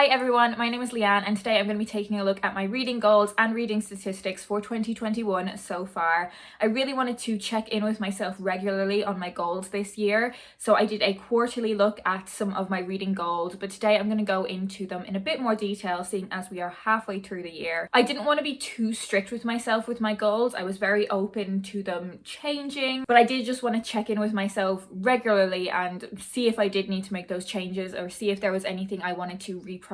Hi everyone, my name is Leanne and today I'm going to be taking a look at my reading goals and reading statistics for 2021 so far. I really wanted to check in with myself regularly on my goals this year, so I did a quarterly look at some of my reading goals, but today I'm going to go into them in a bit more detail seeing as we are halfway through the year. I didn't want to be too strict with myself with my goals. I was very open to them changing, but I did just want to check in with myself regularly and see if I did need to make those changes or see if there was anything I wanted to reprioritize.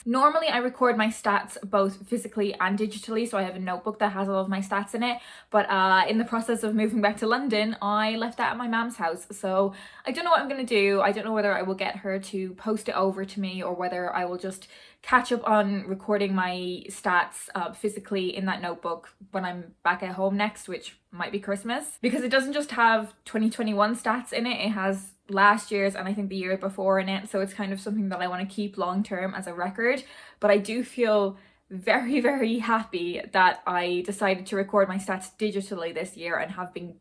Normally I record my stats both physically and digitally, so I have a notebook that has all of my stats in it, but in the process of moving back to London I left that at my mom's house, so I don't know what I'm gonna do. I don't know whether I will get her to post it over to me or whether I will just catch up on recording my stats physically in that notebook when I'm back at home next, which might be Christmas, because it doesn't just have 2021 stats in it, it has last year's and I think the year before in it, so it's kind of something that I want to keep long term as a record. But I do feel very happy that I decided to record my stats digitally this year and have been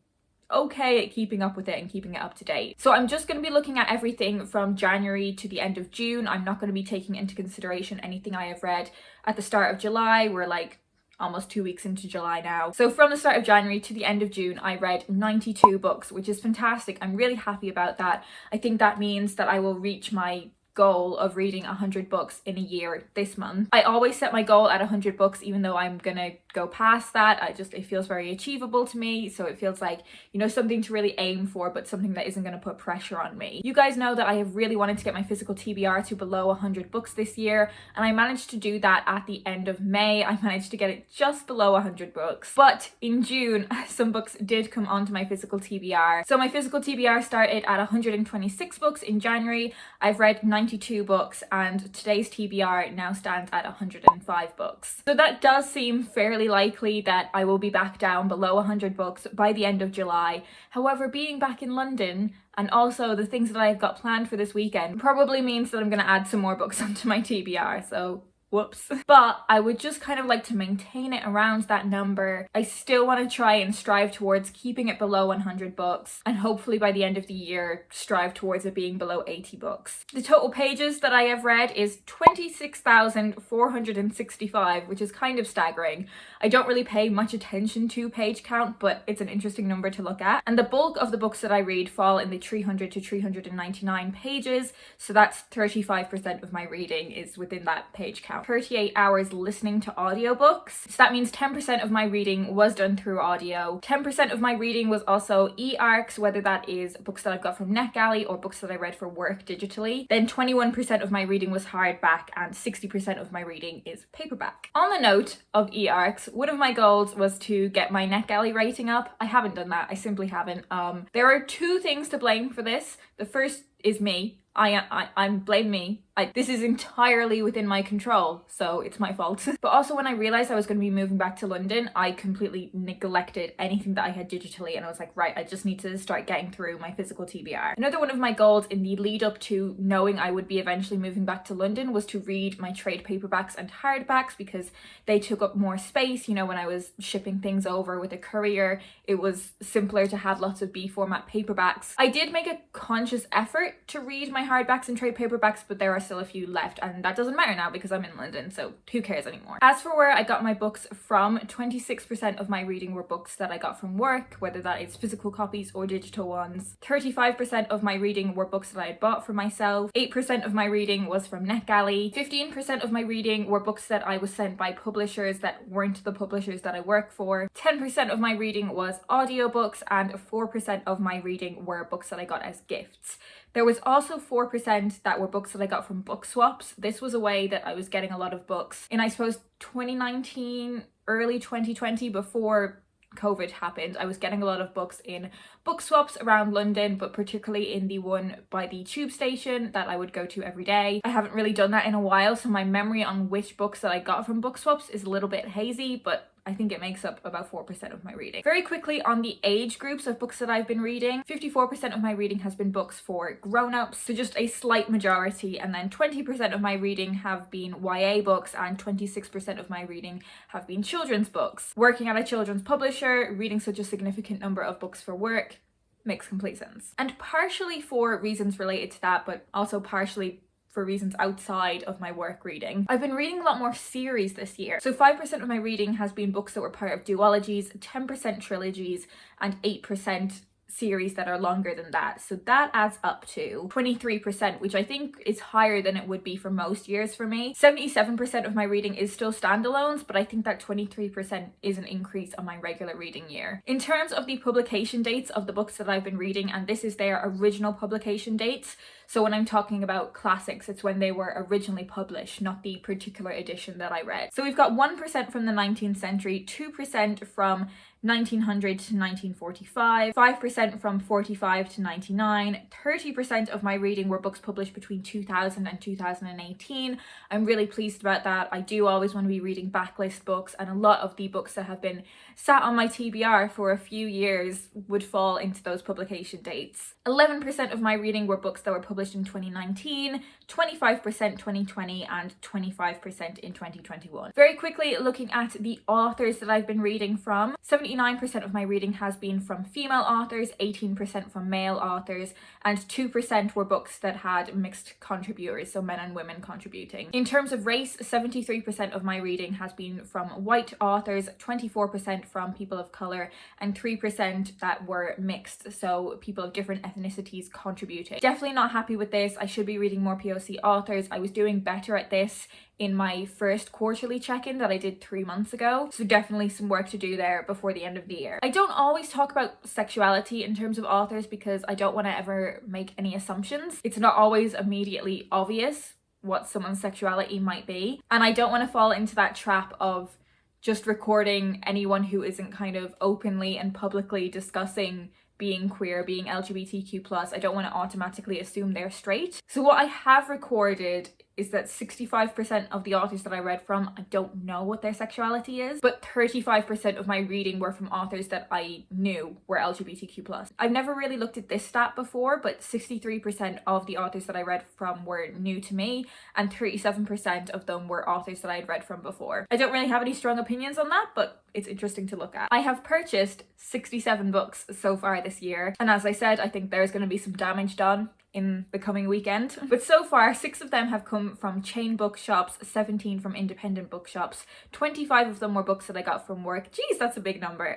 okay at keeping up with it and keeping it up to date. So I'm just going to be looking at everything from January to the end of June. I'm not going to be taking into consideration anything I have read at the start of July. We're like almost 2 weeks into July now. So from the start of January to the end of June, I read 92 books, which is fantastic. I'm really happy about that. I think that means that I will reach my goal of reading 100 books in a year this month. I always set my goal at 100 books, even though I'm gonna go past that. It feels very achievable to me, so it feels like, you know, something to really aim for, but something that isn't going to put pressure on me. You guys know that I have really wanted to get my physical TBR to below 100 books this year, and I managed to do that at the end of May. I managed to get it just below 100 books, but in June some books did come onto my physical TBR. So my physical TBR started at 126 books in January. I've read 92 books and today's TBR now stands at 105 books. So that does seem fairly likely that I will be back down below 100 books by the end of July. However, being back in London and also the things that I've got planned for this weekend probably means that I'm going to add some more books onto my TBR, so whoops. But I would just kind of like to maintain it around that number. I still want to try and strive towards keeping it below 100 books, and hopefully by the end of the year strive towards it being below 80 books. The total pages that I have read is 26,465, which is kind of staggering. I don't really pay much attention to page count, but it's an interesting number to look at. And the bulk of the books that I read fall in the 300 to 399 pages, so that's 35% of my reading is within that page count. 38 hours listening to audiobooks. So that means 10% of my reading was done through audio. 10% of my reading was also e-arcs, whether that is books that I've got from NetGalley or books that I read for work digitally. Then 21% of my reading was hardback and 60% of my reading is paperback. On the note of e-arcs, one of my goals was to get my NetGalley rating up. I haven't done that. I simply haven't. There are two things to blame for this. The first is me. I'm blame me. This is entirely within my control, so it's my fault. But also when I realized I was going to be moving back to London, I completely neglected anything that I had digitally, and I was like, right, I just need to start getting through my physical TBR. Another one of my goals in the lead up to knowing I would be eventually moving back to London was to read my trade paperbacks and hardbacks, because they took up more space. You know, when I was shipping things over with a courier, it was simpler to have lots of B format paperbacks. I did make a conscious effort to read my hardbacks and trade paperbacks, but there are still a few left, and that doesn't matter now because I'm in London, so who cares anymore. As for where I got my books from, 26% of my reading were books that I got from work, whether that is physical copies or digital ones. 35% of my reading were books that I had bought for myself. 8% of my reading was from NetGalley. 15% of my reading were books that I was sent by publishers that weren't the publishers that I work for. 10% of my reading was audiobooks, and 4% of my reading were books that I got as gifts. There was also 4% that were books that I got from book swaps. This was a way that I was getting a lot of books in, I suppose, 2019, early 2020, before COVID happened. I was getting a lot of books in book swaps around London, but particularly in the one by the tube station that I would go to every day. I haven't really done that in a while, so my memory on which books that I got from book swaps is a little bit hazy, but I think it makes up about 4% of my reading. Very quickly on the age groups of books that I've been reading, 54% of my reading has been books for grown-ups, so just a slight majority, and then 20% of my reading have been YA books and 26% of my reading have been children's books. Working at a children's publisher, reading such a significant number of books for work makes complete sense. And partially for reasons related to that, but also partially for reasons outside of my work reading. I've been reading a lot more series this year. So 5% of my reading has been books that were part of duologies, 10% trilogies, and 8% series that are longer than that. So that adds up to 23%, which I think is higher than it would be for most years for me. 77% of my reading is still standalones, but I think that 23% is an increase on my regular reading year. In terms of the publication dates of the books that I've been reading, and this is their original publication dates, so when I'm talking about classics, it's when they were originally published, not the particular edition that I read. So we've got 1% from the 19th century, 2% from 1900 to 1945, 5% from 45 to 99, 30% of my reading were books published between 2000 and 2018. I'm really pleased about that. I do always want to be reading backlist books, and a lot of the books that have been sat on my TBR for a few years would fall into those publication dates. 11% of my reading were books that were published in 2019, 25% 2020, and 25% in 2021. Very quickly looking at the authors that I've been reading from, 79% of my reading has been from female authors, 18% from male authors, and 2% were books that had mixed contributors, so men and women contributing. In terms of race, 73% of my reading has been from white authors, 24% from people of colour, and 3% that were mixed, so people of different ethnicities contributing. Definitely not happy with this. I should be reading more POC authors. I was doing better at this in my first quarterly check-in that I did 3 months ago, so definitely some work to do there before the end of the year. I don't always talk about sexuality in terms of authors because I don't want to ever make any assumptions. It's not always immediately obvious what someone's sexuality might be, and I don't want to fall into that trap of just recording anyone who isn't kind of openly and publicly discussing being queer, being LGBTQ+. I don't want to automatically assume they're straight. So what I have recorded is that 65% of the authors that I read from, I don't know what their sexuality is, but 35% of my reading were from authors that I knew were LGBTQ+. I've never really looked at this stat before, but 63% of the authors that I read from were new to me, and 37% of them were authors that I had read from before. I don't really have any strong opinions on that, but it's interesting to look at. I have purchased 67 books so far this year, and as I said, I think there's going to be some damage done in the coming weekend. But so far, 6 of them have come from chain bookshops, 17 from independent bookshops, 25 of them were books that I got from work. Geez, that's a big number.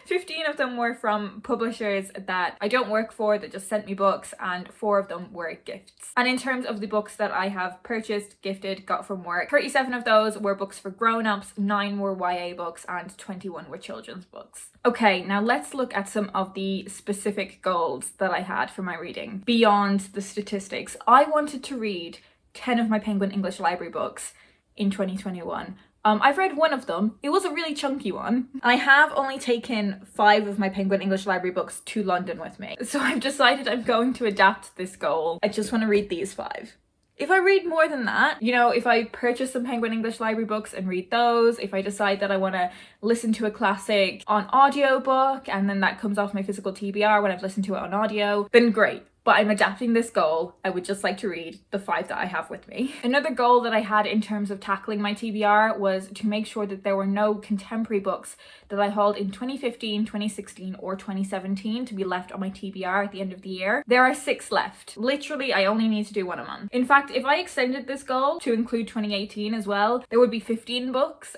15 of them were from publishers that I don't work for that just sent me books, and 4 of them were gifts. And in terms of the books that I have purchased, gifted, got from work, 37 of those were books for grown-ups, 9 were YA books, and 21 were children's books. Okay, now let's look at some of the specific goals that I had for my reading. Beyond the statistics, I wanted to read 10 of my Penguin English Library books in 2021. I've read 1 of them. It was a really chunky one. I have only taken 5 of my Penguin English Library books to London with me. So I've decided I'm going to adapt this goal. I just want to read these 5. If I read more than that, you know, if I purchase some Penguin English Library books and read those, if I decide that I want to listen to a classic on audiobook and then that comes off my physical TBR when I've listened to it on audio, then great. But I'm adapting this goal. I would just like to read the 5 that I have with me. Another goal that I had in terms of tackling my TBR was to make sure that there were no contemporary books that I hauled in 2015, 2016, or 2017 to be left on my TBR at the end of the year. There are 6 left. Literally, I only need to do 1 a month. In fact, if I extended this goal to include 2018 as well, there would be 15 books.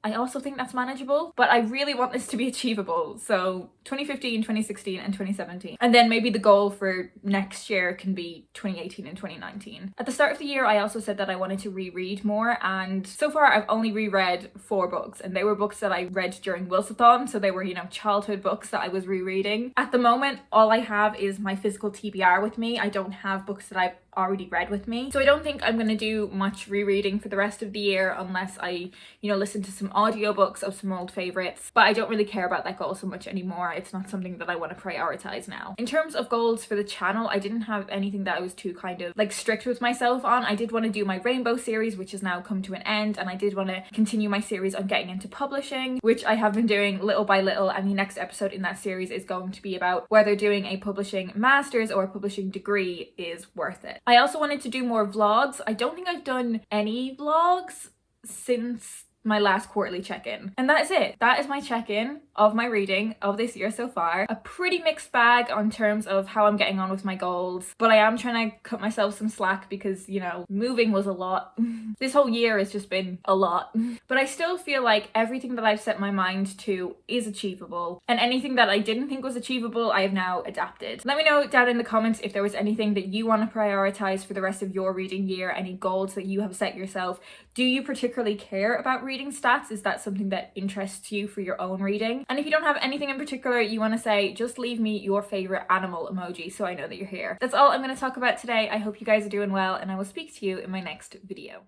I also think that's manageable, but I really want this to be achievable. So 2015, 2016, and 2017. And then maybe the goal for next year can be 2018 and 2019. At the start of the year, I also said that I wanted to reread more, and so far I've only reread 4 books, and they were books that I read during Wilsathon, so they were, you know, childhood books that I was rereading. At the moment, all I have is my physical TBR with me. I don't have books that I've already read with me. So I don't think I'm going to do much rereading for the rest of the year unless I, you know, listen to some audiobooks of some old favourites. But I don't really care about that goal so much anymore. It's not something that I want to prioritise now. In terms of goals for the channel, I didn't have anything that I was too kind of like strict with myself on. I did want to do my Rainbow series, which has now come to an end, and I did want to continue my series on getting into publishing, which I have been doing little by little, and the next episode in that series is going to be about whether doing a publishing master's or a publishing degree is worth it. I also wanted to do more vlogs. I don't think I've done any vlogs since my last quarterly check-in. And that is it. That is my check-in of my reading of this year so far. A pretty mixed bag on terms of how I'm getting on with my goals, but I am trying to cut myself some slack because, you know, moving was a lot. This whole year has just been a lot. But I still feel like everything that I've set my mind to is achievable, and anything that I didn't think was achievable, I have now adapted. Let me know down in the comments if there was anything that you want to prioritize for the rest of your reading year, any goals that you have set yourself. Do you particularly care about reading stats? Is that something that interests you for your own reading? And if you don't have anything in particular you want to say, just leave me your favorite animal emoji so I know that you're here. That's all I'm going to talk about today. I hope you guys are doing well, and I will speak to you in my next video.